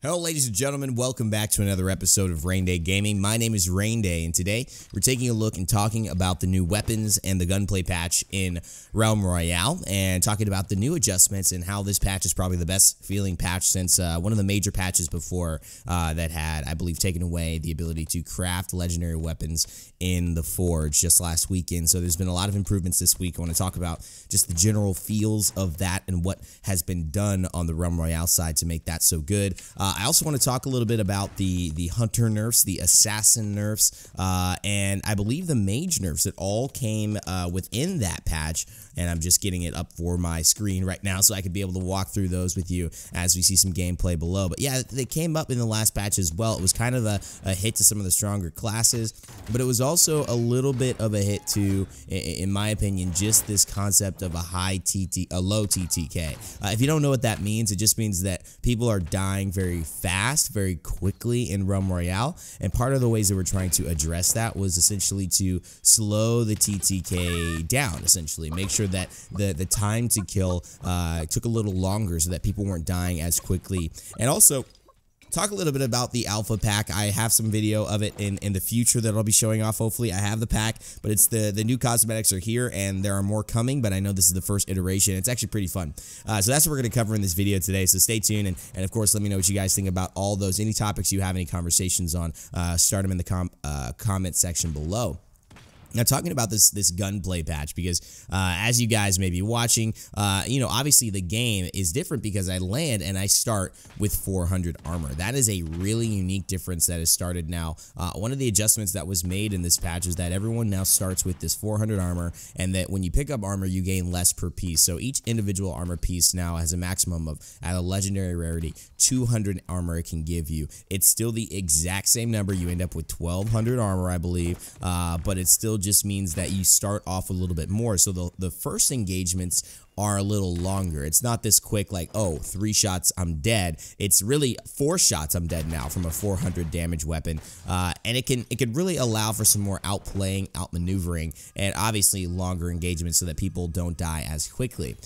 Hello ladies and gentlemen, welcome back to another episode of Raynday Gaming. My name is Raynday, and today we're taking a look and talking about the new weapons and the gunplay patch in Realm Royale, and talking about the new adjustments and how this patch is probably the best feeling patch since one of the major patches before that had, I believe, taken away the ability to craft legendary weapons in the Forge just last weekend. So there's been a lot of improvements this week. I want to talk about just the general feels of that and what has been done on the Realm Royale side to make that so good. I also want to talk a little bit about the hunter nerfs, the assassin nerfs, and I believe the mage nerfs that all came within that patch. And I'm just getting it up for my screen right now so I could be able to walk through those with you as we see some gameplay below. But yeah, they came up in the last patch as well. It was kind of a hit to some of the stronger classes, but it was also a little bit of a hit to, in my opinion, just this concept of a low TTK. If you don't know what that means, it just means that people are dying very fast, very quickly in Realm Royale. And part of the ways that we're trying to address that was essentially to slow the TTK down, essentially. Make sure that the time to kill took a little longer so that people weren't dying as quickly. And also talk a little bit about the alpha pack. I have some video of it in the future that I'll be showing off. Hopefully I have the pack, but it's the new cosmetics are here and there are more coming, but I know this is the first iteration. It's actually pretty fun. So that's what we're going to cover in this video today. So stay tuned, and of course let me know what you guys think about all those. Any topics you have, any conversations on, start them in the comment section below. Now, talking about this gunplay patch, because as you guys may be watching, you know, obviously the game is different because I land and I start with 400 armor. That is a really unique difference that has started now. One of the adjustments that was made in this patch is that everyone now starts with this 400 armor, and that when you pick up armor, you gain less per piece. So each individual armor piece now has a maximum of, at a legendary rarity, 200 armor it can give you. It's still the exact same number. You end up with 1200 armor, I believe, but it's still just means that you start off a little bit more. So the first engagements are a little longer. It's not this quick, like, oh, 3 shots, I'm dead. It's really 4 shots, I'm dead now from a 400 damage weapon. And it can really allow for some more outplaying, outmaneuvering, and obviously longer engagements so that people don't die as quickly.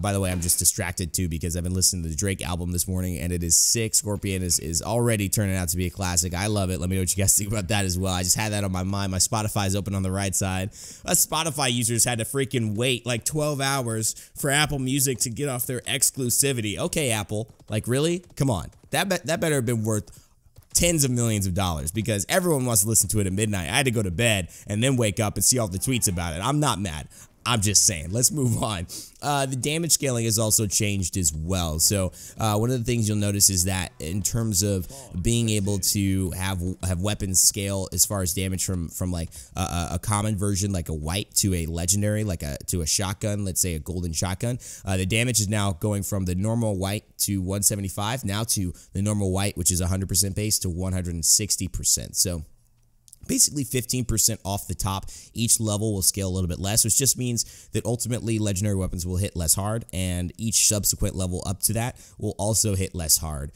By the way, I'm just distracted too because I've been listening to the Drake album this morning, and it is sick. Scorpion is already turning out to be a classic. I love it. Let me know what you guys think about that as well. I just had that on my mind. My Spotify is open on the right side. Us Spotify users had to freaking wait like 12 hours for Apple Music to get off their exclusivity. Okay, Apple. Like, really? Come on. That better have been worth tens of millions of dollars, because everyone wants to listen to it at midnight. I had to go to bed and then wake up and see all the tweets about it. I'm not mad. I'm just saying. Let's move on. The damage scaling has also changed as well. So one of the things you'll notice is that in terms of being able to have weapons scale as far as damage from like a common version, like a white, to a legendary, like to a shotgun, let's say a golden shotgun, the damage is now going from the normal white to 175 now to the normal white, which is 100% base, to 160%. So basically 15% off the top. Each level will scale a little bit less, which just means that ultimately legendary weapons will hit less hard, and each subsequent level up to that will also hit less hard,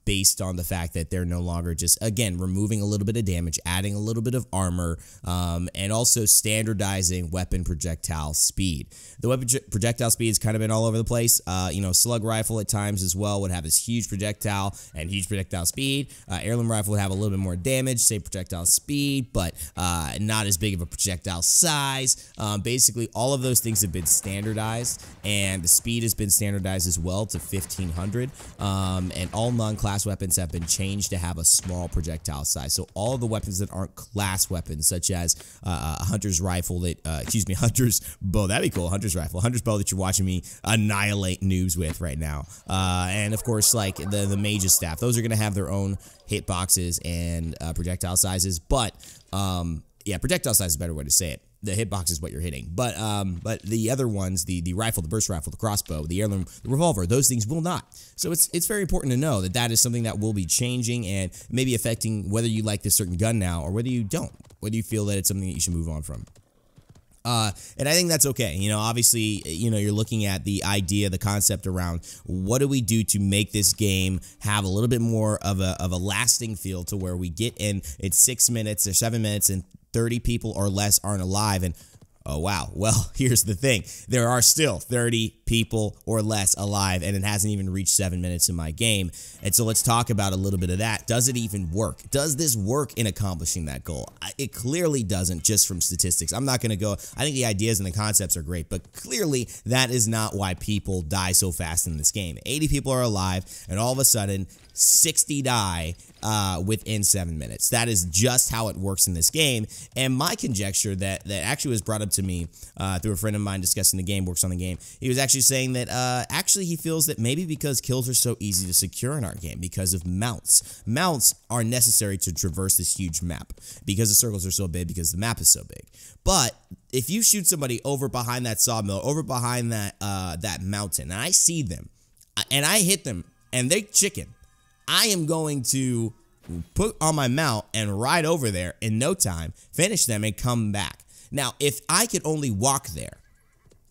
based on the fact that they're no longer just, again, removing a little bit of damage, adding a little bit of armor, and also standardizing weapon projectile speed. The weapon projectile speed has kind of been all over the place. You know, slug rifle at times as well would have this huge projectile and huge projectile speed. Heirloom rifle would have a little bit more damage, say projectile speed, but not as big of a projectile size. Basically, all of those things have been standardized, and the speed has been standardized as well to 1500. And all non-class weapons have been changed to have a small projectile size. So all of the weapons that aren't class weapons, such as a hunter's rifle that, hunter's bow, that'd be cool, hunter's rifle, hunter's bow that you're watching me annihilate noobs with right now. And of course, like the mage's staff, those are going to have their own hitboxes and projectile sizes, but yeah, projectile size is a better way to say it. The hitbox is what you're hitting, but the other ones, the rifle, the burst rifle, the crossbow, the heirloom, the revolver, those things will not. So it's very important to know that that is something that will be changing and maybe affecting whether you like this certain gun now or whether you don't, whether you feel that it's something that you should move on from. And I think that's okay. You know, obviously, you know, you're looking at the idea, the concept around what do we do to make this game have a little bit more of a lasting feel, to where we get in, it's 6 minutes or 7 minutes and 30 people or less aren't alive, and Oh, wow. Well, here's the thing. There are still 30 people or less alive, and it hasn't even reached 7 minutes in my game. And so let's talk about a little bit of that. Does it even work? Does this work in accomplishing that goal? It clearly doesn't, just from statistics. I'm not going to go, I think the ideas and the concepts are great, but clearly that is not why people die so fast in this game. 80 people are alive, and all of a sudden, 60 die within 7 minutes. That is just how it works in this game. And my conjecture that actually was brought up to me through a friend of mine discussing the game, works on the game, he was actually saying that actually he feels that maybe because kills are so easy to secure in our game because of mounts. Mounts are necessary to traverse this huge map because the circles are so big, because the map is so big. But if you shoot somebody over behind that sawmill, over behind that mountain, and I see them, and I hit them, and they chicken, I am going to put on my mount and ride over there in no time, finish them, and come back. Now, if I could only walk there,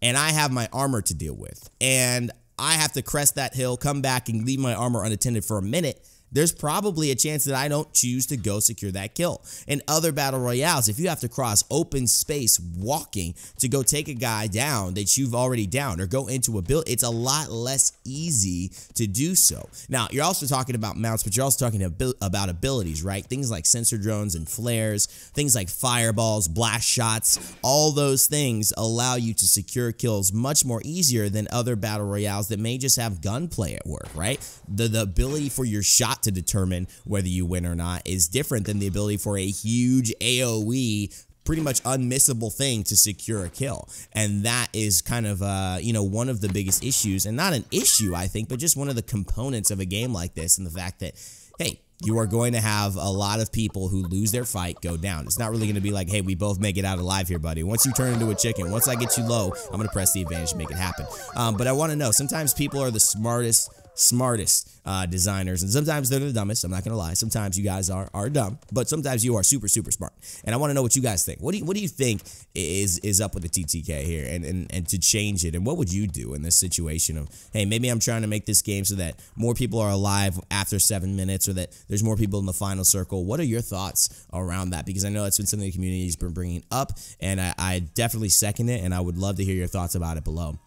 and I have my armor to deal with, and I have to crest that hill, come back, and leave my armor unattended for a minute, there's probably a chance that I don't choose to go secure that kill. In other battle royales, if you have to cross open space walking to go take a guy down that you've already downed or go into a build, it's a lot less easy to do so. Now, you're also talking about mounts, but you're also talking about abilities, right? Things like sensor drones and flares, things like fireballs, blast shots, all those things allow you to secure kills much more easier than other battle royales that may just have gunplay at work, right? The ability for your shot to determine whether you win or not is different than the ability for a huge AoE, pretty much unmissable thing to secure a kill. And that is kind of, one of the biggest issues, and not an issue, I think, but just one of the components of a game like this, and the fact that, hey, you are going to have a lot of people who lose their fight go down. It's not really going to be like, hey, we both make it out alive here, buddy. Once you turn into a chicken, once I get you low, I'm going to press the advantage to make it happen. But I want to know, sometimes people are the smartest designers, and sometimes they're the dumbest. I'm not gonna lie, sometimes you guys are dumb, but sometimes you are super smart, and I want to know what you guys think. What do you think is up with the TTK here, and to change it, and what would you do in this situation of, hey, maybe I'm trying to make this game so that more people are alive after 7 minutes, or that there's more people in the final circle? What are your thoughts around that? Because I know that's been something the community's been bringing up, and I definitely second it, and I would love to hear your thoughts about it below.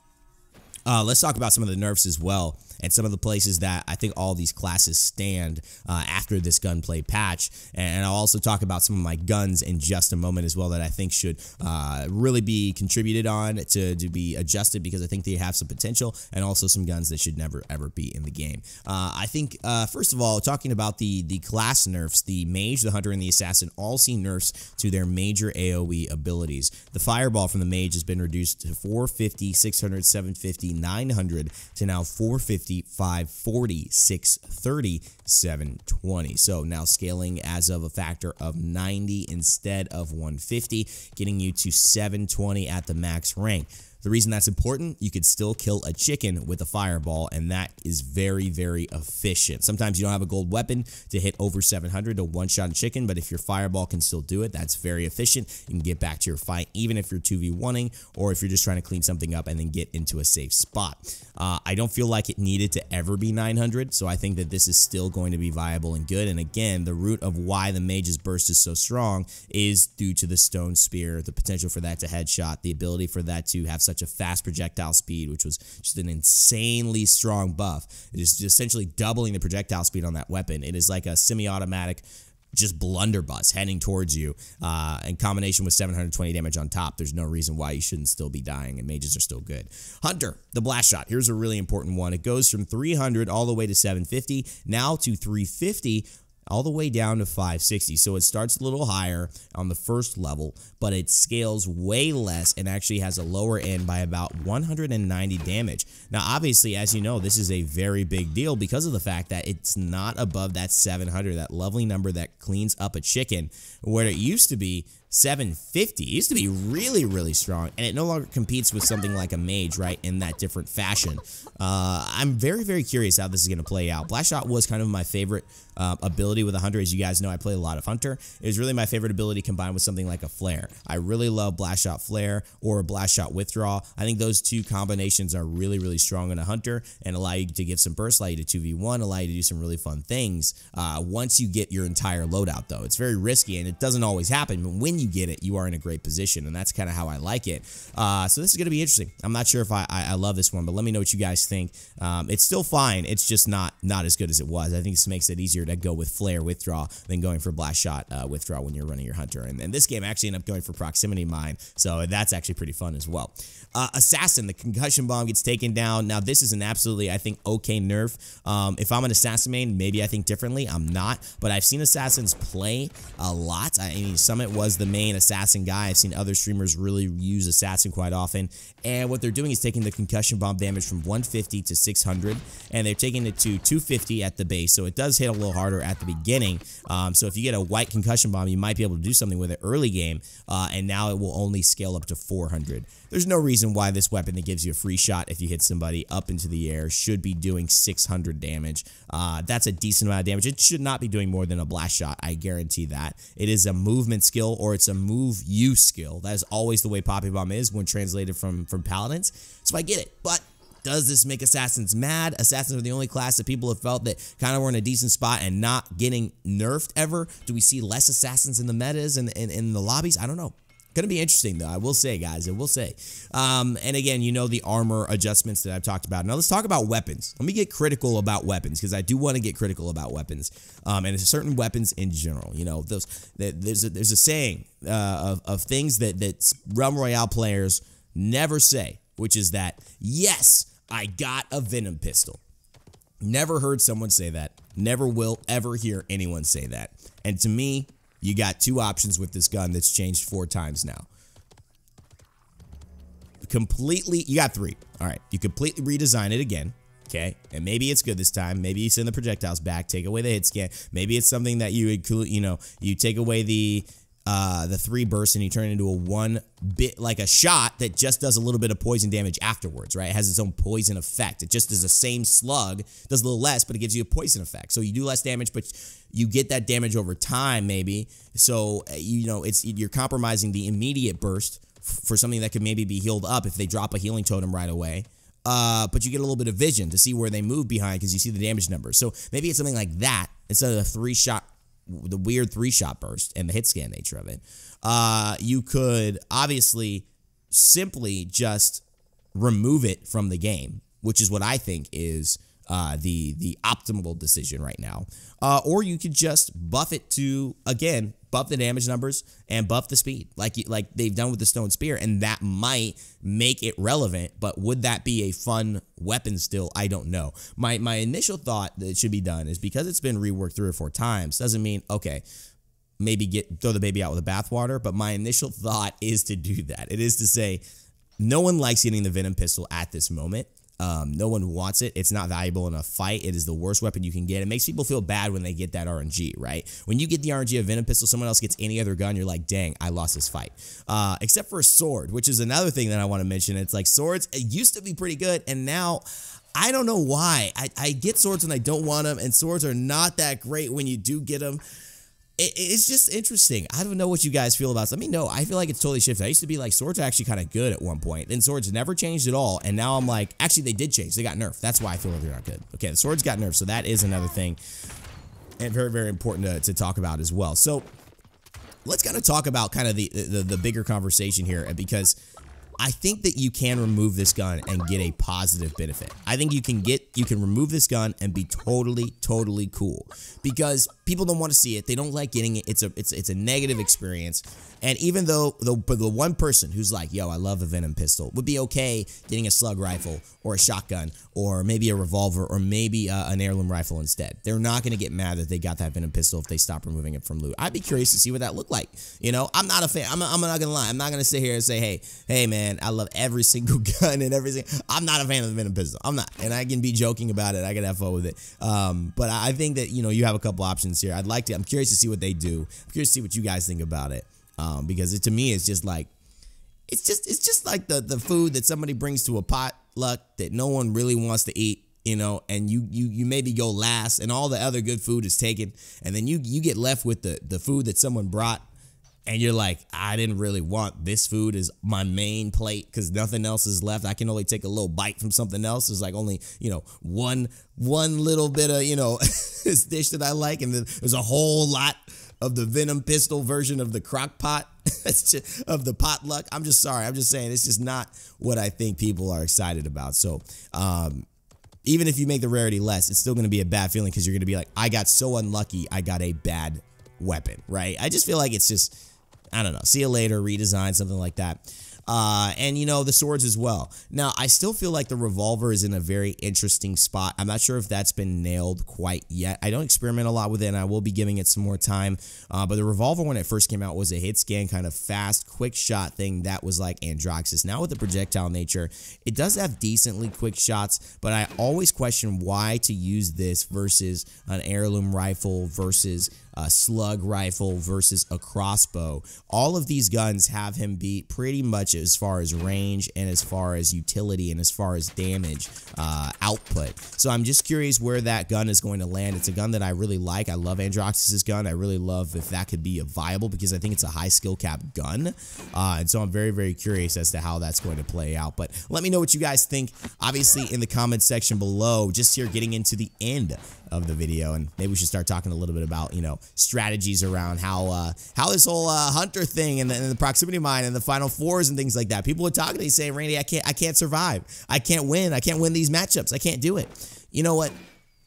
Let's talk about some of the nerfs as well, and some of the places that I think all these classes stand after this gunplay patch. And I'll also talk about some of my guns in just a moment as well that I think should really be contributed on to be adjusted, because I think they have some potential, and also some guns that should never ever be in the game. I think, first of all, talking about the class nerfs, the Mage, the Hunter, and the Assassin all see nerfs to their major AoE abilities. The Fireball from the Mage has been reduced to 450, 600, 750, 900 to now 450, 540, 630, 720. So now scaling as of a factor of 90 instead of 150, getting you to 720 at the max rank. The reason that's important, you could still kill a chicken with a fireball, and that is very efficient. Sometimes you don't have a gold weapon to hit over 700 to one-shot a chicken, but if your fireball can still do it, that's very efficient. You can get back to your fight, even if you're 2v1ing, or if you're just trying to clean something up and then get into a safe spot. I don't feel like it needed to ever be 900, so I think that this is still going to be viable and good. And again, the root of why the Mage's burst is so strong is due to the Stone Spear, the potential for that to headshot, the ability for that to have such a fast projectile speed, which was just an insanely strong buff. It is essentially doubling the projectile speed on that weapon. It is like a semi-automatic just blunderbuss heading towards you, in combination with 720 damage on top. There's no reason why you shouldn't still be dying, and mages are still good. Hunter, the blast shot. Here's a really important one. It goes from 300 all the way to 750, now to 350, all the way down to 560. So it starts a little higher on the first level, but it scales way less and actually has a lower end by about 190 damage. Now, obviously, as you know, this is a very big deal because of the fact that it's not above that 700, that lovely number that cleans up a chicken, where it used to be 750. It used to be really strong, and it no longer competes with something like a mage, right, in that different fashion. I'm very curious how this is going to play out. Blast shot was kind of my favorite ability with a hunter. As you guys know, I play a lot of hunter. It was really my favorite ability combined with something like a flare. I really love blast shot flare or blast shot withdraw. I think those two combinations are really strong in a hunter and allow you to give some burst, allow you to 2v1, allow you to do some really fun things once you get your entire loadout, though. It's very risky, and it doesn't always happen, but when when you get it, you are in a great position, and that's kind of how I like it. So this is going to be interesting. I'm not sure if I love this one, but let me know what you guys think. It's still fine. It's just not as good as it was. I think this makes it easier to go with flare withdraw than going for blast shot withdraw when you're running your hunter. And this game actually ended up going for proximity mine, so that's actually pretty fun as well. Assassin, the concussion bomb gets taken down. Now this is an absolutely, I think, okay nerf. If I'm an assassin main, maybe I think differently. I'm not, but I've seen assassins play a lot. I mean, Summit was the main assassin guy. I've seen other streamers really use assassin quite often, and what they're doing is taking the concussion bomb damage from 150 to 600, and they're taking it to 250 at the base, so it does hit a little harder at the beginning. So if you get a white concussion bomb, you might be able to do something with it early game, and now it will only scale up to 400. There's no reason why this weapon that gives you a free shot if you hit somebody up into the air should be doing 600 damage. That's a decent amount of damage. It should not be doing more than a blast shot. I guarantee that. It is a movement skill, or it's a move use skill. That is always the way Poppy Bomb is when translated from Paladins. So I get it, but does this make Assassins mad? Assassins are the only class that people have felt that kind of were in a decent spot and not getting nerfed ever. Do we see less Assassins in the metas and in the lobbies? I don't know. Gonna be interesting though, I will say, guys, I will say. And again, you know, the armor adjustments that I've talked about. Now let's talk about weapons. Let me get critical about weapons, because I do want to get critical about weapons, and it's certain weapons in general. You know, there's a saying of things that Realm Royale players never say, which is that, yes, I got a Venom Pistol. Never heard someone say that. Never will ever hear anyone say that. And to me, you got two options with this gun that's changed 4 times now. You got 3. All right, you completely redesign it again, okay? And maybe it's good this time. Maybe you send the projectiles back, take away the hit scan. Maybe it's something that you include, you know, you take away the 3 bursts and you turn it into a 1 bit, like a shot that just does a little bit of poison damage afterwards, right? It has its own poison effect. It just is the same slug, does a little less, but it gives you a poison effect. So you do less damage, but you get that damage over time, maybe. So, you know, you're compromising the immediate burst for something that could maybe be healed up if they drop a healing totem right away. But you get a little bit of vision to see where they move behind because you see the damage numbers. So maybe it's something like that instead of the weird 3-shot burst and the hit scan nature of it. You could obviously simply just remove it from the game, which is what I think is the optimal decision right now. Or you could just buff it to, again, buff the damage numbers and buff the speed like they've done with the Stone Spear, and that might make it relevant, but would that be a fun weapon still? I don't know. My initial thought that it should be done is, because it's been reworked 3 or 4 times, doesn't mean, okay, maybe throw the baby out with the bathwater, but my initial thought is to do that. It is to say, no one likes getting the Venom Pistol at this moment. No one wants it. It's not valuable in a fight. It is the worst weapon you can get. It makes people feel bad when they get that RNG, right? When you get the RNG of Venom Pistol, someone else gets any other gun, you're like, dang, I lost this fight. Except for a sword, which is another thing that I want to mention. It's like swords, it used to be pretty good, and now I don't know why. I get swords when I don't want them, and swords are not that great when you do get them. It's just interesting. I don't know what you guys feel about this. Let me know. I feel like it's totally shifted. I used to be like, swords are actually kind of good at one point. Then swords never changed at all. And now I'm like, actually, they did change. They got nerfed. That's why I feel like they're not good. Okay, the swords got nerfed. So that is another thing. And very, very important to talk about as well. So let's kind of talk about kind of the bigger conversation here, because I think that you can remove this gun and get a positive benefit. I think you can remove this gun and be totally cool, because people don't want to see it. They don't like getting it. It's a negative experience. And even though the one person who's like, yo, I love a Venom Pistol, would be okay getting a slug rifle or a shotgun or maybe a revolver or maybe an heirloom rifle instead, they're not going to get mad that they got that Venom Pistol if they stop removing it from loot. I'd be curious to see what that looked like. You know, I'm not a fan. I'm not going to lie. I'm not going to sit here and say, hey, man, I love every single gun and everything. I'm not a fan of the Venom Pistol. I'm not. And I can be joking about it. I can have fun with it. But I think that, you know, you have a couple options here. I'm curious to see what they do. I'm curious to see what you guys think about it. Because to me, it's just like, it's just like the food that somebody brings to a potluck that no one really wants to eat, you know, and you maybe go last and all the other good food is taken, and then you get left with the food that someone brought, and you're like, I didn't really want this food as my main plate because nothing else is left. I can only take a little bite from something else. There's like only, you know, one little bit of, you know, this dish that I like, and then there's a whole lot of the Venom Pistol version of the crock pot, That's just, of the potluck. I'm just sorry. I'm just saying it's just not what I think people are excited about. So even if you make the rarity less, it's still going to be a bad feeling because you're going to be like, I got so unlucky. I got a bad weapon, right? I just feel like it's just, I don't know. See you later, redesign, something like that. And, you know, the swords as well. Now, I still feel like the revolver is in a very interesting spot. I'm not sure if that's been nailed quite yet. I don't experiment a lot with it, and I will be giving it some more time. But the revolver, when it first came out, was a hit scan, kind of fast, quick shot thing that was like Androxus. Now, with the projectile nature, it does have decently quick shots, but I always question why to use this versus an heirloom rifle versus a slug rifle versus a crossbow. All of these guns have him beat pretty much as far as range and as far as utility and as far as damage output. So I'm just curious where that gun is going to land. It's a gun that I really like. I love Androxus's gun. I really love if that could be a viable, because I think it's a high skill cap gun. And so I'm very, very curious as to how that's going to play out. But let me know what you guys think, obviously, in the comments section below. Just here getting into the end of the video, and maybe we should start talking a little bit about, you know, strategies around how this whole hunter thing and the proximity mine and the final fours and things like that. People are talking, they say, Raynday, I can't survive. I can't win these matchups. I can't do it. You know what?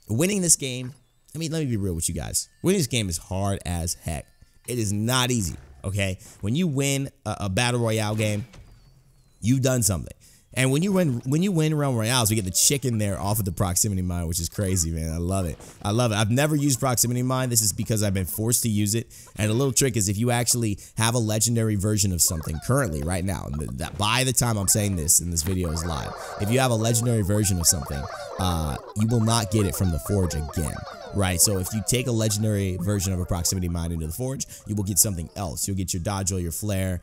Winning this game, I mean, let me be real with you guys. Winning this game is hard as heck. It is not easy, okay? When you win a battle royale game, you've done something. And when you win Realm Royales, we get the chicken there off of the proximity mine, which is crazy, man. I love it. I love it. I've never used proximity mine. This is because I've been forced to use it. And a little trick is if you actually have a legendary version of something currently, right now, that by the time I'm saying this and this video is live, if you have a legendary version of something, you will not get it from the forge again. Right, so if you take a legendary version of a proximity mine into the forge, you will get something else. You'll get your dodge or your flare,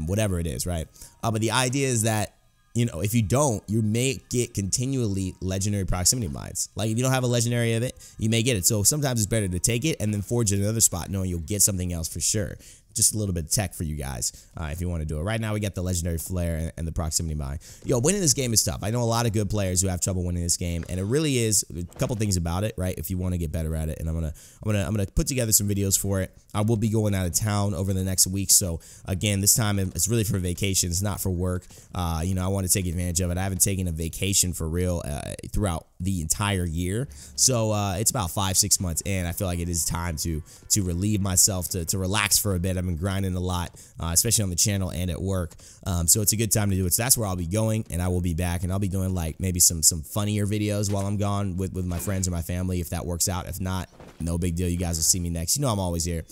whatever it is, right? But the idea is that, you know, if you don't, you may get continually legendary proximity mines. Like, if you don't have a legendary of it, you may get it. So sometimes it's better to take it and then forge it in another spot, knowing you'll get something else for sure. Just a little bit of tech for you guys if you want to do it. Right now, we got the legendary flare and the proximity mine. Yo, winning this game is tough. I know a lot of good players who have trouble winning this game, and it really is a couple things about it, right? If you want to get better at it, and I'm gonna put together some videos for it. I will be going out of town over the next week, so again, this time it's really for vacation. It's not for work. You know, I want to take advantage of it. I haven't taken a vacation for real throughout the entire year, so it's about 5-6 months in. I feel like it is time to relieve myself, to relax for a bit. I've been grinding a lot, especially on the channel and at work, so it's a good time to do it. So that's where I'll be going, and I will be back, and I'll be doing like maybe some funnier videos while I'm gone with my friends or my family, if that works out. If not, no big deal. You guys will see me next. You know I'm always here.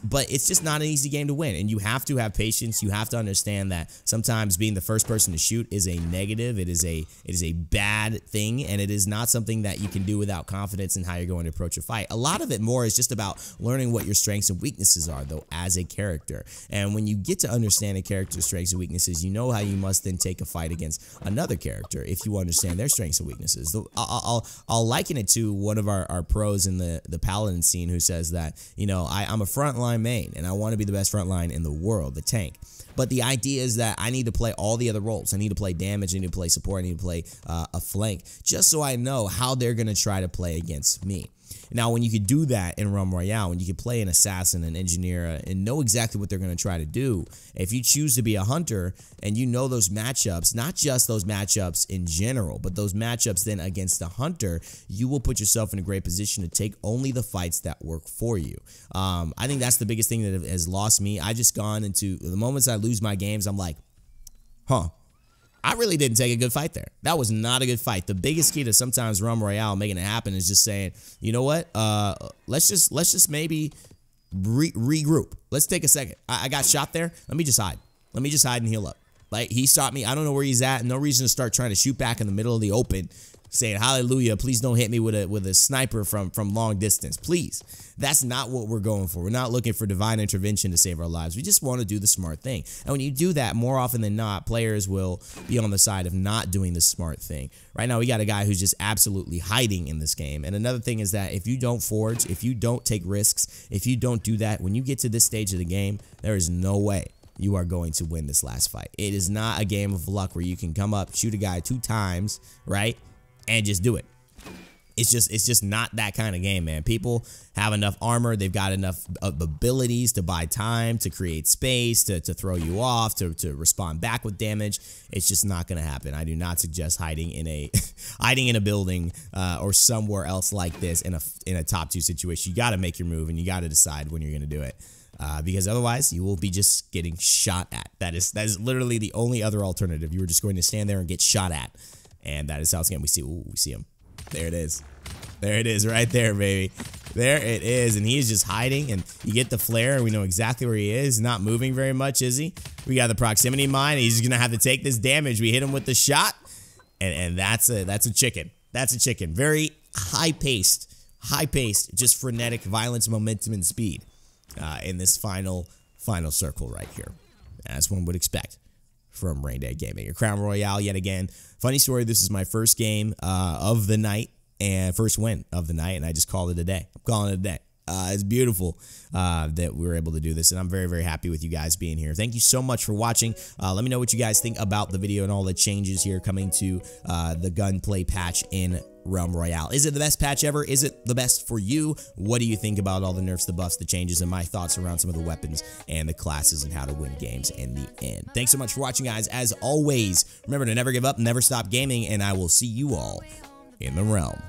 But it's just not an easy game to win, and you have to have patience. You have to understand that sometimes being the first person to shoot is a negative. It is a bad thing, and it is not something that you can do without confidence in how you're going to approach a fight. A lot of it more is just about learning what your strengths and weaknesses are, though, as a character. And when you get to understand a character's strengths and weaknesses, you know how you must then take a fight against another character if you understand their strengths and weaknesses. I'll liken it to one of our pros in the paladin scene who says that, you know, I'm a frontline main, and I want to be the best frontline in the world, the tank. But the idea is that I need to play all the other roles. I need to play damage, I need to play support, I need to play a flank, just so I know how they're going to try to play against me. Now, when you could do that in Realm Royale, when you could play an assassin, an engineer, and know exactly what they're going to try to do, if you choose to be a hunter and you know those matchups, not just those matchups in general, but those matchups then against the hunter, you will put yourself in a great position to take only the fights that work for you. I think that's the biggest thing that has lost me. I just gone into the moments I lose my games, I'm like, huh, I really didn't take a good fight there. That was not a good fight. The biggest key to sometimes Realm Royale making it happen is just saying, you know what? Let's just maybe regroup. Let's take a second. I got shot there. Let me just hide. Let me just hide and heal up. Like, he stopped me. I don't know where he's at. No reason to start trying to shoot back in the middle of the open, saying, hallelujah, please don't hit me with a sniper from long distance. Please. That's not what we're going for. We're not looking for divine intervention to save our lives. We just want to do the smart thing. And when you do that, more often than not, players will be on the side of not doing the smart thing. Right now, we got a guy who's just absolutely hiding in this game. And another thing is that if you don't forge, if you don't take risks, if you don't do that, when you get to this stage of the game, there is no way you are going to win this last fight. It is not a game of luck where you can come up, shoot a guy 2 times, right, and just do it. it's just not that kind of game, man. People have enough armor. They've got enough abilities to buy time, to create space, to throw you off, to respond back with damage. It's just not going to happen. I do not suggest hiding in a hiding in a building or somewhere else like this in a top 2 situation. You got to make your move, and you got to decide when you're going to do it. Because otherwise you will be just getting shot at. That is literally the only other alternative. You were just going to stand there and get shot at, and that is how it's going. We see him. There it is. There it is right there, baby. There it is, and he's just hiding, and you get the flare, and we know exactly where he is. He's not moving very much, is he? We got the proximity mine, and he's gonna have to take this damage. We hit him with the shot, and that's a chicken. That's a chicken. Very high-paced, just frenetic violence, momentum, and speed in this final circle right here, as one would expect from Raynday Gaming. A Crown Royale yet again. Funny story, this is my first game of the night and first win of the night, and I just called it a day. I'm calling it a day. It's beautiful that we were able to do this, and I'm very, very happy with you guys being here. Thank you so much for watching. Let me know what you guys think about the video and all the changes here coming to the gunplay patch in Realm Royale. Is it the best patch ever? Is it the best for you? What do you think about all the nerfs, the buffs, the changes, and my thoughts around some of the weapons and the classes and how to win games in the end? Thanks so much for watching, guys. As always, remember to never give up, never stop gaming, and I will see you all in the realm.